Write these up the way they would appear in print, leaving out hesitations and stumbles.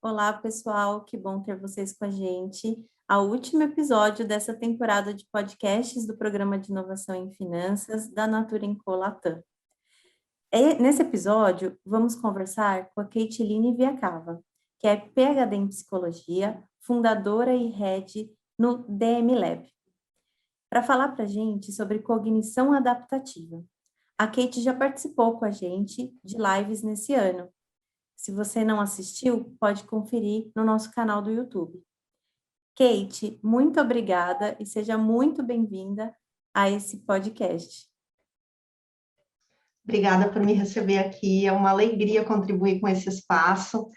Olá, pessoal, que bom ter vocês com a gente. Ao último episódio dessa temporada de podcasts do Programa de Inovação em Finanças da Natura &Co Latam. Nesse episódio, vamos conversar com a Keitiline Viacava, que é PhD em Psicologia, fundadora e head no DM Lab, para falar para a gente sobre cognição adaptativa. A Kate já participou com a gente de lives nesse ano. Se você não assistiu, pode conferir no nosso canal do YouTube. Kate, muito obrigada e seja muito bem-vinda a esse podcast. Obrigada por me receber aqui, é uma alegria contribuir com esse espaço,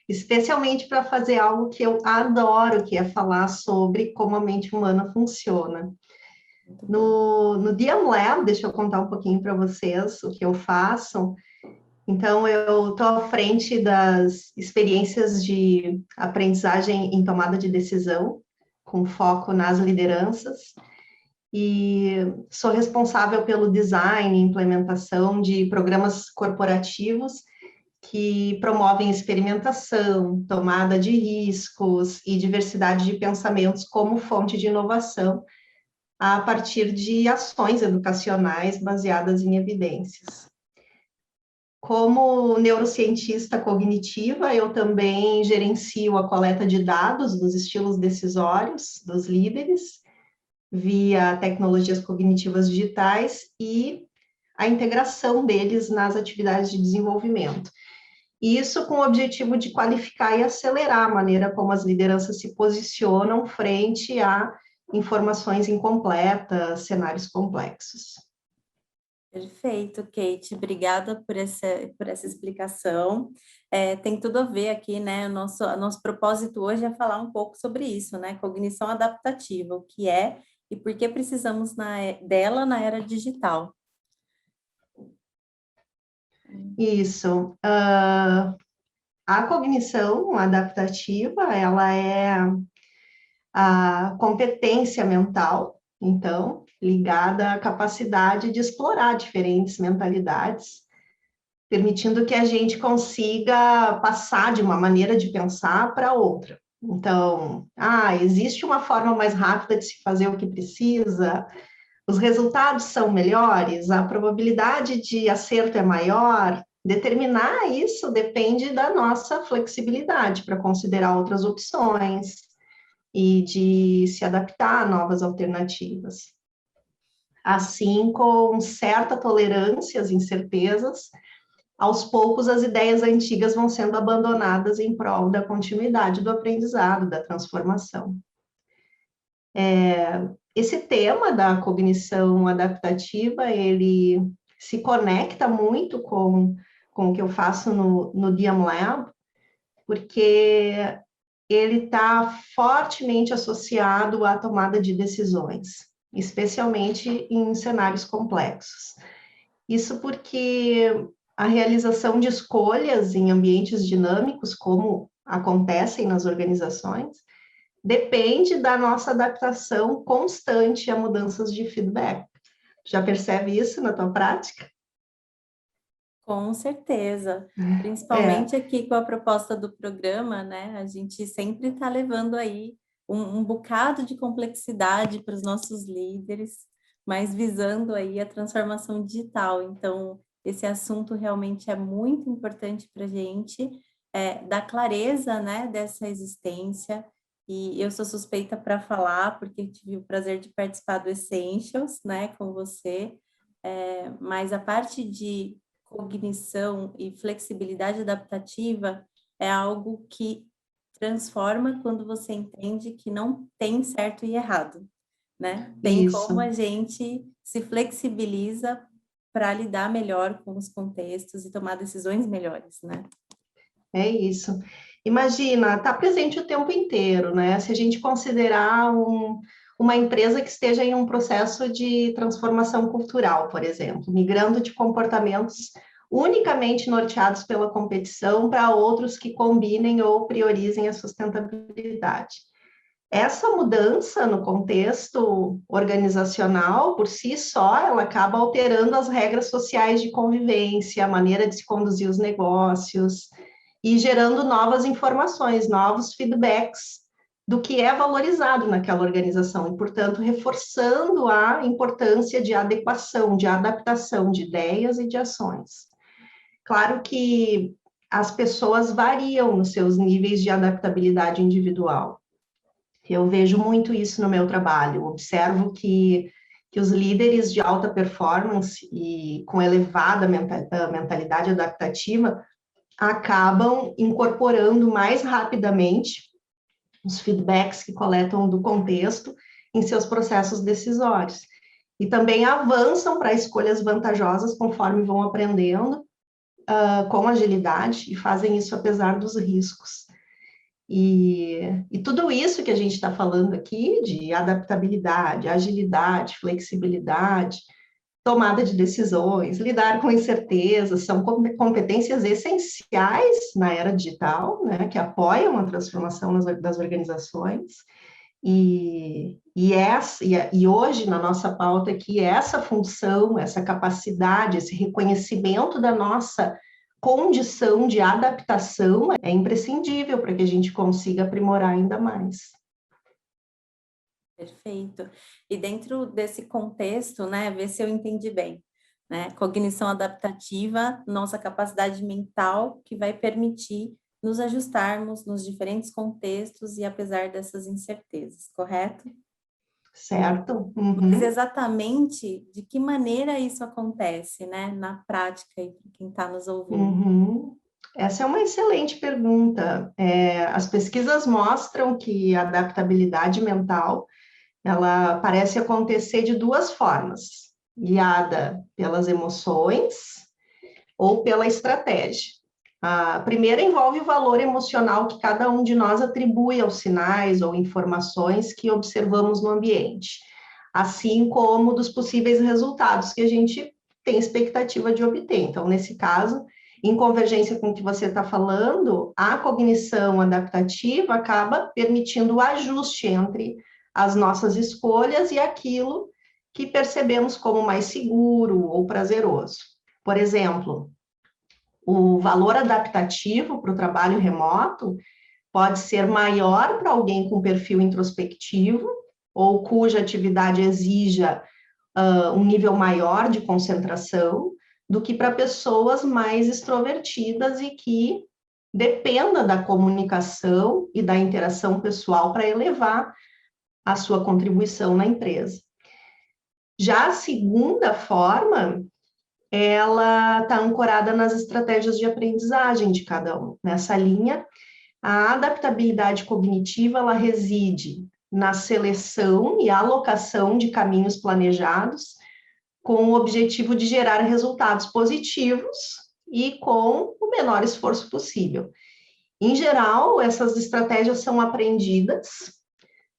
especialmente para fazer algo que eu adoro, que é falar sobre como a mente humana funciona. No DM Lab, deixa eu contar um pouquinho para vocês o que eu faço. Então, eu estou à frente das experiências de aprendizagem em tomada de decisão, com foco nas lideranças, e sou responsável pelo design e implementação de programas corporativos que promovem experimentação, tomada de riscos e diversidade de pensamentos como fonte de inovação, a partir de ações educacionais baseadas em evidências. Como neurocientista cognitiva, eu também gerencio a coleta de dados dos estilos decisórios dos líderes, via tecnologias cognitivas digitais e a integração deles nas atividades de desenvolvimento. Isso com o objetivo de qualificar e acelerar a maneira como as lideranças se posicionam frente a informações incompletas, cenários complexos. Perfeito, Kate. Obrigada por essa explicação. Tem tudo a ver aqui, né? Nosso propósito hoje é falar um pouco sobre isso, né? Cognição adaptativa, o que é e por que precisamos dela na era digital. Isso. A cognição adaptativa, ela é a competência mental, então, ligada à capacidade de explorar diferentes mentalidades, permitindo que a gente consiga passar de uma maneira de pensar para outra. Então, existe uma forma mais rápida de se fazer o que precisa, os resultados são melhores, a probabilidade de acerto é maior. Determinar isso depende da nossa flexibilidade para considerar outras opções e de se adaptar a novas alternativas. Assim, com certa tolerância às incertezas, aos poucos as ideias antigas vão sendo abandonadas em prol da continuidade do aprendizado, da transformação. Esse tema da cognição adaptativa, ele se conecta muito com o que eu faço no DM Lab, porque ele está fortemente associado à tomada de decisões, especialmente em cenários complexos. Isso porque a realização de escolhas em ambientes dinâmicos, como acontecem nas organizações, depende da nossa adaptação constante a mudanças de feedback. Já percebe isso na tua prática? Com certeza, principalmente aqui com a proposta do programa, né? A gente sempre está levando aí um bocado de complexidade para os nossos líderes, mas visando aí a transformação digital. Então, esse assunto realmente é muito importante para a gente, dar clareza, né, dessa existência. E eu sou suspeita para falar, porque tive o prazer de participar do Essentials, né, com você. Mas a parte de cognição e flexibilidade adaptativa é algo que transforma quando você entende que não tem certo e errado, né? Tem como a gente se flexibiliza para lidar melhor com os contextos e tomar decisões melhores, né? É isso. Imagina, está presente o tempo inteiro, né? Se a gente considerar uma empresa que esteja em um processo de transformação cultural, por exemplo, migrando de comportamentos unicamente norteados pela competição para outros que combinem ou priorizem a sustentabilidade. Essa mudança no contexto organizacional, por si só, ela acaba alterando as regras sociais de convivência, a maneira de se conduzir os negócios. e gerando novas informações, novos feedbacks do que é valorizado naquela organização, e, portanto, reforçando a importância de adequação, de adaptação de ideias e de ações. Claro que as pessoas variam nos seus níveis de adaptabilidade individual. Eu vejo muito isso no meu trabalho, observo que os líderes de alta performance e com elevada mentalidade adaptativa acabam incorporando mais rapidamente os feedbacks que coletam do contexto em seus processos decisórios. E também avançam para escolhas vantajosas conforme vão aprendendo com agilidade e fazem isso apesar dos riscos. E tudo isso que a gente está falando aqui de adaptabilidade, agilidade, flexibilidade, tomada de decisões, lidar com incertezas, são competências essenciais na era digital, né, que apoiam a transformação das organizações. E hoje, na nossa pauta aqui, essa função, essa capacidade, esse reconhecimento da nossa condição de adaptação é imprescindível para que a gente consiga aprimorar ainda mais. Perfeito. E dentro desse contexto, né, ver se eu entendi bem, né? Cognição adaptativa, nossa capacidade mental que vai permitir nos ajustarmos nos diferentes contextos e apesar dessas incertezas, correto? Certo? Mas exatamente de que maneira isso acontece, né, na prática, para quem está nos ouvindo? Essa é uma excelente pergunta. As pesquisas mostram que a adaptabilidade mental, ela parece acontecer de duas formas, guiada pelas emoções ou pela estratégia. A primeira envolve o valor emocional que cada um de nós atribui aos sinais ou informações que observamos no ambiente, assim como dos possíveis resultados que a gente tem expectativa de obter. Então, nesse caso, em convergência com o que você está falando, a cognição adaptativa acaba permitindo o ajuste entre as nossas escolhas e aquilo que percebemos como mais seguro ou prazeroso. Por exemplo, o valor adaptativo para o trabalho remoto pode ser maior para alguém com perfil introspectivo ou cuja atividade exija um nível maior de concentração do que para pessoas mais extrovertidas e que dependa da comunicação e da interação pessoal para elevar a sua contribuição na empresa. Já a segunda forma, ela está ancorada nas estratégias de aprendizagem de cada um. Nessa linha, a adaptabilidade cognitiva, ela reside na seleção e alocação de caminhos planejados com o objetivo de gerar resultados positivos e com o menor esforço possível. Em geral, essas estratégias são aprendidas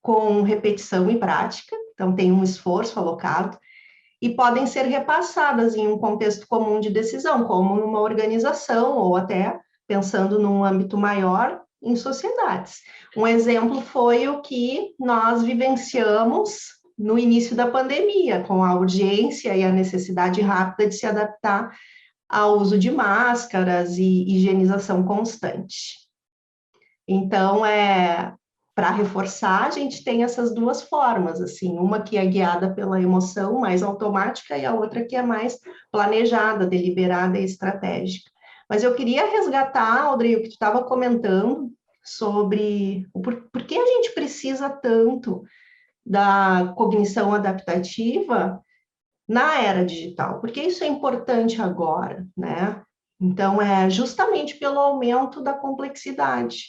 com repetição e prática, então tem um esforço alocado, e podem ser repassadas em um contexto comum de decisão, como numa organização, ou até, pensando num âmbito maior, em sociedades. Um exemplo foi o que nós vivenciamos no início da pandemia, com a urgência e a necessidade rápida de se adaptar ao uso de máscaras e higienização constante. Então, para reforçar, a gente tem essas duas formas, assim, uma que é guiada pela emoção, mais automática, e a outra que é mais planejada, deliberada e estratégica. Mas eu queria resgatar, Audrey, o que tu estava comentando sobre por que a gente precisa tanto da cognição adaptativa na era digital, porque isso é importante agora, né? Então, é justamente pelo aumento da complexidade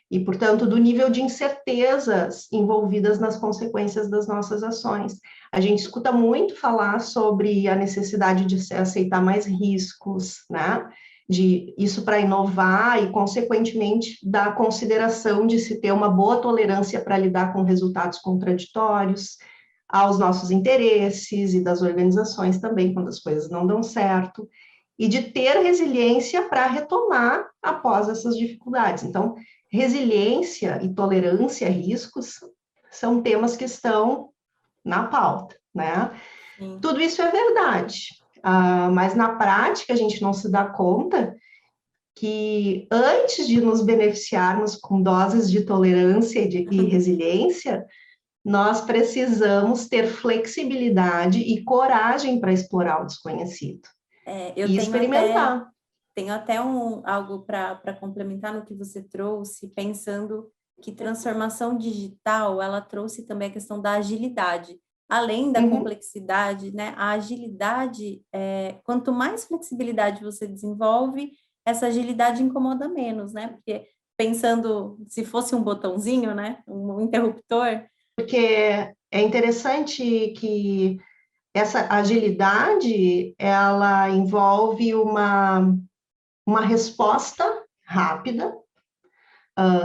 e, portanto, do nível de incertezas envolvidas nas consequências das nossas ações. A gente escuta muito falar sobre a necessidade de se aceitar mais riscos, né? De isso para inovar e, consequentemente, da consideração de se ter uma boa tolerância para lidar com resultados contraditórios, aos nossos interesses e das organizações também, quando as coisas não dão certo, e de ter resiliência para retomar após essas dificuldades. Então, resiliência e tolerância a riscos são temas que estão na pauta, né? Sim. Tudo isso é verdade, mas na prática a gente não se dá conta que antes de nos beneficiarmos com doses de tolerância e resiliência, nós precisamos ter flexibilidade e coragem para explorar o desconhecido Eu e experimentar. tenho até algo para complementar no que você trouxe, pensando que transformação digital, ela trouxe também a questão da agilidade. Além da Uhum. complexidade, né? A agilidade, quanto mais flexibilidade você desenvolve, essa agilidade incomoda menos, né? Porque pensando, se fosse um botãozinho, né? Um interruptor. Porque é interessante que essa agilidade, ela envolve uma resposta rápida,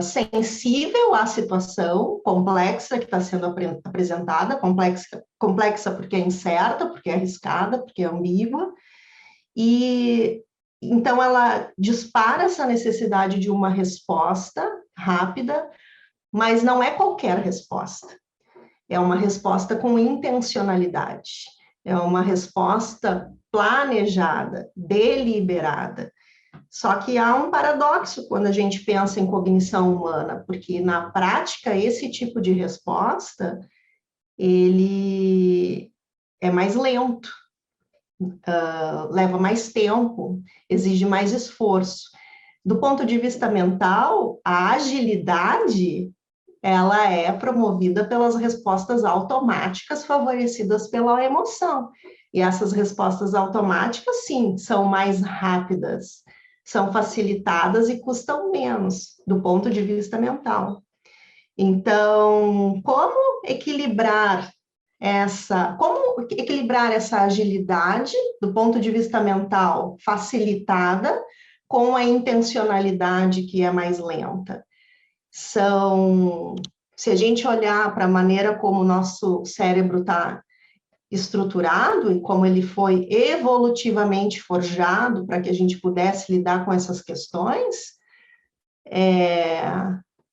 sensível à situação complexa que está sendo apresentada, complexa porque é incerta, porque é arriscada, porque é ambígua, e então ela dispara essa necessidade de uma resposta rápida, mas não é qualquer resposta. É uma resposta com intencionalidade, é uma resposta planejada, deliberada. Só que há um paradoxo quando a gente pensa em cognição humana, porque na prática esse tipo de resposta ele é mais lento, leva mais tempo, exige mais esforço. Do ponto de vista mental, a agilidade ela é promovida pelas respostas automáticas favorecidas pela emoção. E essas respostas automáticas, sim, são mais rápidas, são facilitadas e custam menos, do ponto de vista mental. Então, como equilibrar essa agilidade do ponto de vista mental facilitada com a intencionalidade que é mais lenta? Se a gente olhar para a maneira como o nosso cérebro está estruturado e como ele foi evolutivamente forjado para que a gente pudesse lidar com essas questões,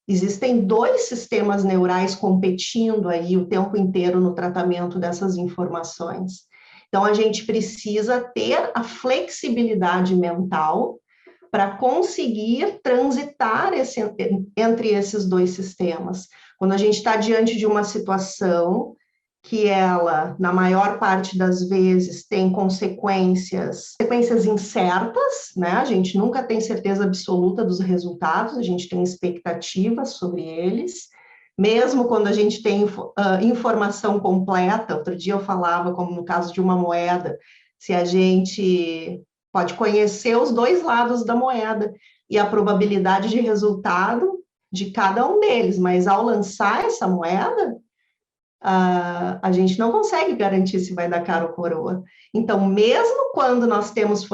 existem dois sistemas neurais competindo aí o tempo inteiro no tratamento dessas informações. Então, a gente precisa ter a flexibilidade mental para conseguir transitar entre esses dois sistemas. Quando a gente está diante de uma situação que ela, na maior parte das vezes, tem consequências incertas, né? A gente nunca tem certeza absoluta dos resultados, a gente tem expectativas sobre eles, mesmo quando a gente tem informação completa. Outro dia eu falava, como no caso de uma moeda, se a gente pode conhecer os dois lados da moeda e a probabilidade de resultado de cada um deles, mas ao lançar essa moeda, a gente não consegue garantir se vai dar cara ou coroa. Então, mesmo quando nós temos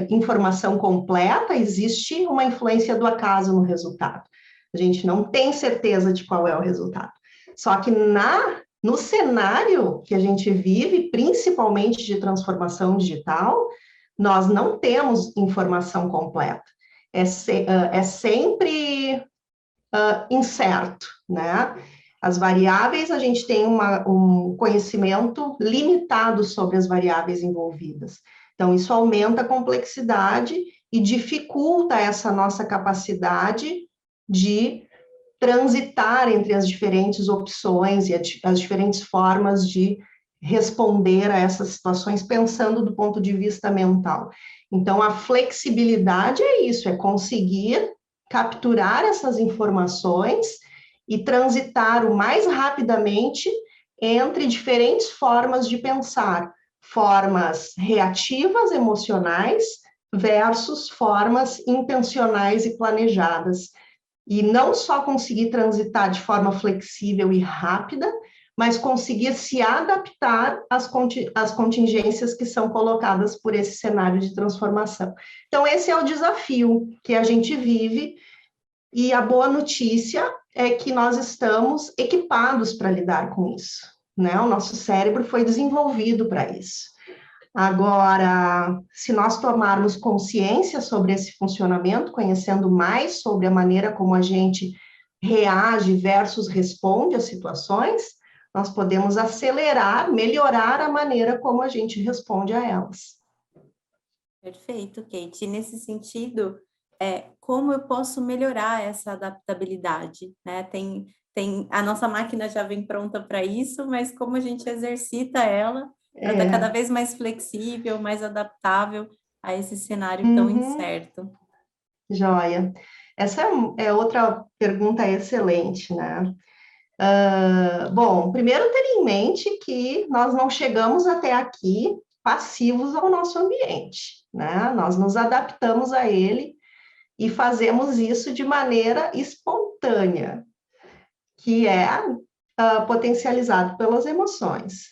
informação completa, existe uma influência do acaso no resultado. A gente não tem certeza de qual é o resultado. Só que no cenário que a gente vive, principalmente de transformação digital, nós não temos informação completa. É sempre incerto, né? As variáveis, a gente tem um conhecimento limitado sobre as variáveis envolvidas. Então, isso aumenta a complexidade e dificulta essa nossa capacidade de transitar entre as diferentes opções e as diferentes formas de responder a essas situações, pensando do ponto de vista mental. Então, a flexibilidade é isso, é conseguir capturar essas informações e transitar o mais rapidamente entre diferentes formas de pensar, formas reativas, emocionais, versus formas intencionais e planejadas. E não só conseguir transitar de forma flexível e rápida, mas conseguir se adaptar às contingências que são colocadas por esse cenário de transformação. Então, esse é o desafio que a gente vive, e a boa notícia é que nós estamos equipados para lidar com isso, né? O nosso cérebro foi desenvolvido para isso. Agora, se nós tomarmos consciência sobre esse funcionamento, conhecendo mais sobre a maneira como a gente reage versus responde às situações, nós podemos acelerar, melhorar a maneira como a gente responde a elas. Perfeito, Kate. E nesse sentido, como eu posso melhorar essa adaptabilidade, né? A nossa máquina já vem pronta para isso, mas como a gente exercita ela para estar cada vez mais flexível, mais adaptável a esse cenário tão incerto. Joia. Essa é outra pergunta excelente, né? Bom, primeiro ter em mente que nós não chegamos até aqui passivos ao nosso ambiente, né? Nós nos adaptamos a ele e fazemos isso de maneira espontânea, que é potencializado pelas emoções.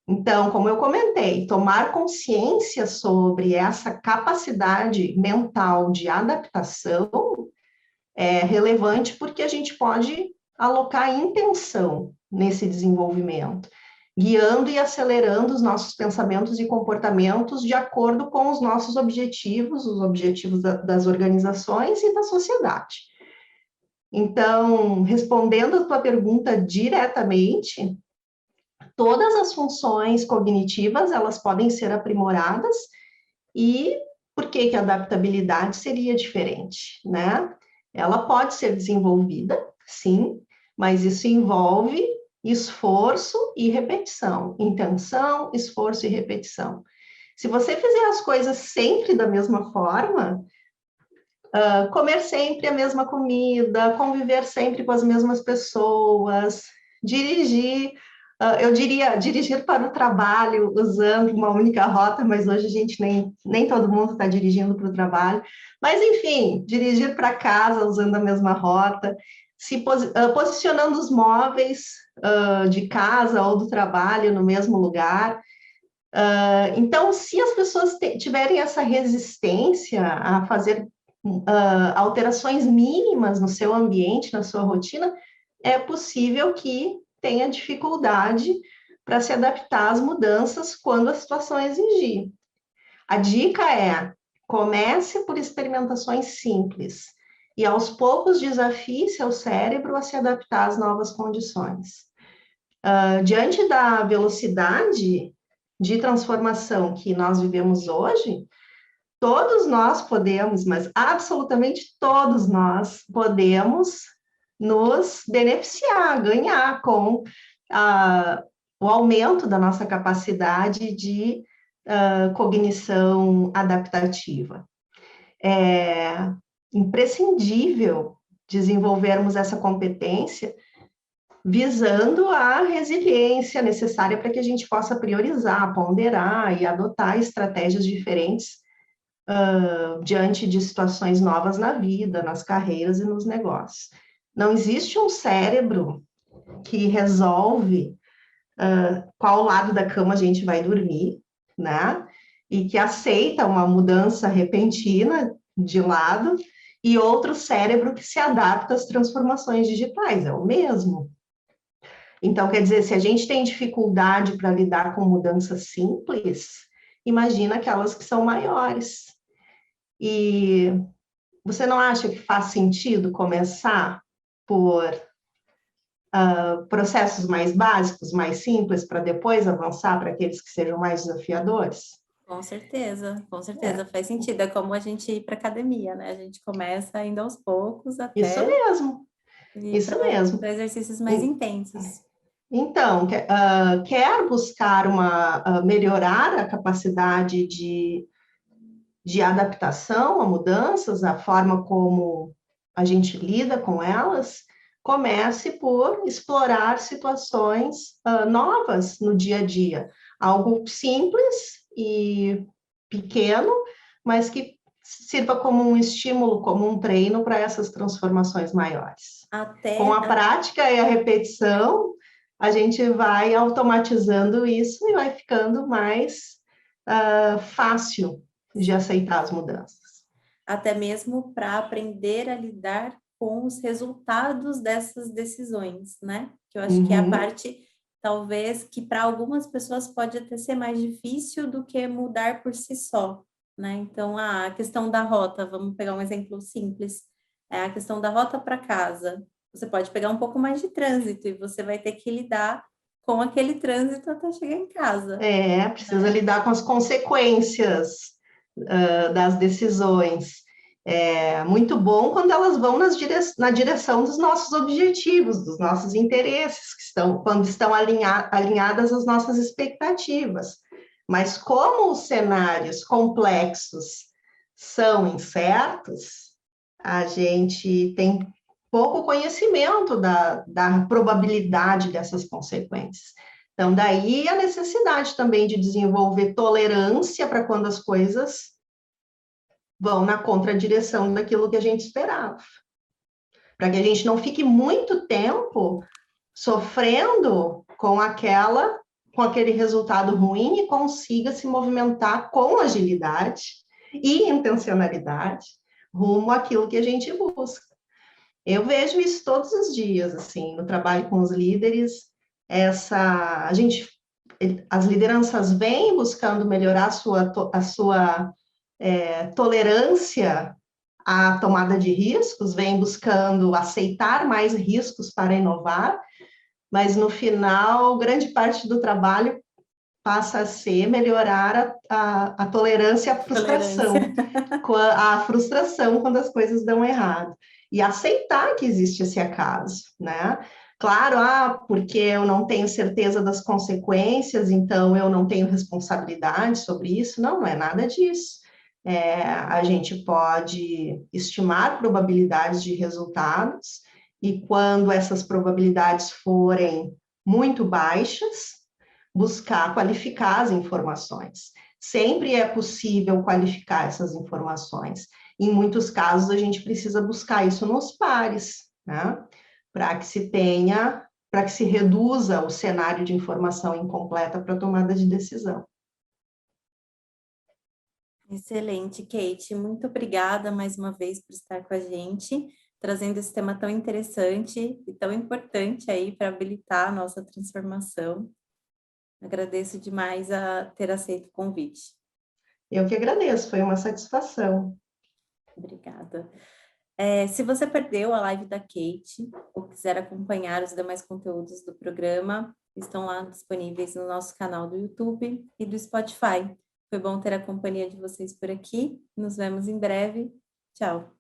Então, como eu comentei, tomar consciência sobre essa capacidade mental de adaptação é relevante porque a gente pode alocar intenção nesse desenvolvimento, guiando e acelerando os nossos pensamentos e comportamentos de acordo com os nossos objetivos, os objetivos das organizações e da sociedade. Então, respondendo a tua pergunta diretamente, todas as funções cognitivas, elas podem ser aprimoradas, e por que a adaptabilidade seria diferente, né? Ela pode ser desenvolvida, sim, mas isso envolve esforço e repetição, intenção, esforço e repetição. Se você fizer as coisas sempre da mesma forma, comer sempre a mesma comida, conviver sempre com as mesmas pessoas, dirigir, eu diria dirigir para o trabalho usando uma única rota, mas hoje a gente nem todo mundo está dirigindo para o trabalho. Mas, enfim, dirigir para casa usando a mesma rota, posicionando os móveis de casa ou do trabalho no mesmo lugar. Então, se as pessoas tiverem essa resistência a fazer alterações mínimas no seu ambiente, na sua rotina, é possível que tenha dificuldade para se adaptar às mudanças quando a situação exigir. A dica é: comece por experimentações simples e aos poucos desafie seu cérebro a se adaptar às novas condições. Diante da velocidade de transformação que nós vivemos hoje, todos nós podemos, mas absolutamente todos nós podemos nos beneficiar, ganhar com o aumento da nossa capacidade de cognição adaptativa. É imprescindível desenvolvermos essa competência visando a resiliência necessária para que a gente possa priorizar, ponderar e adotar estratégias diferentes diante de situações novas na vida, nas carreiras e nos negócios. Não existe um cérebro que resolve qual lado da cama a gente vai dormir, né? E que aceita uma mudança repentina de lado, e outro cérebro que se adapta às transformações digitais, é o mesmo. Então, quer dizer, se a gente tem dificuldade para lidar com mudanças simples, imagina aquelas que são maiores. E você não acha que faz sentido começar por processos mais básicos, mais simples, para depois avançar para aqueles que sejam mais desafiadores? Com certeza, faz sentido. É como a gente ir para academia, né? A gente começa indo aos poucos até... Isso mesmo, isso mesmo. Para exercícios mais intensos. Então, quer buscar melhorar a capacidade de adaptação a mudanças, a forma como a gente lida com elas, comece por explorar situações novas no dia a dia. Algo simples e pequeno, mas que sirva como um estímulo, como um treino para essas transformações maiores. Com a prática e a repetição, a gente vai automatizando isso e vai ficando mais fácil de aceitar as mudanças. Até mesmo para aprender a lidar com os resultados dessas decisões, né? Que eu acho que é a parte, talvez, que para algumas pessoas pode até ser mais difícil do que mudar por si só, né? Então, a questão da rota, vamos pegar um exemplo simples, é a questão da rota para casa. Você pode pegar um pouco mais de trânsito e você vai ter que lidar com aquele trânsito até chegar em casa. Precisa lidar com as consequências das decisões. É muito bom quando elas vão na direção dos nossos objetivos, dos nossos interesses, quando estão alinhadas às nossas expectativas. Mas como os cenários complexos são incertos, a gente tem pouco conhecimento da probabilidade dessas consequências. Então, daí a necessidade também de desenvolver tolerância para quando as coisas vão na contradireção daquilo que a gente esperava. Para que a gente não fique muito tempo sofrendo com aquele resultado ruim e consiga se movimentar com agilidade e intencionalidade rumo àquilo que a gente busca. Eu vejo isso todos os dias, assim, no trabalho com os líderes, as lideranças vêm buscando melhorar a sua tolerância à tomada de riscos, vem buscando aceitar mais riscos para inovar, mas no final, grande parte do trabalho passa a ser melhorar a tolerância à frustração, a frustração quando as coisas dão errado, e aceitar que existe esse acaso, né? Claro, porque eu não tenho certeza das consequências, então eu não tenho responsabilidade sobre isso. Não, não é nada disso. A gente pode estimar probabilidades de resultados, e quando essas probabilidades forem muito baixas, buscar qualificar as informações. Sempre é possível qualificar essas informações. Em muitos casos, a gente precisa buscar isso nos pares, né? Para que se reduza o cenário de informação incompleta para tomada de decisão. Excelente, Kate. Muito obrigada mais uma vez por estar com a gente, trazendo esse tema tão interessante e tão importante aí para habilitar a nossa transformação. Agradeço demais a ter aceito o convite. Eu que agradeço, foi uma satisfação. Obrigada. Se você perdeu a live da Kate ou quiser acompanhar os demais conteúdos do programa, estão lá disponíveis no nosso canal do YouTube e do Spotify. Foi bom ter a companhia de vocês por aqui. Nos vemos em breve. Tchau.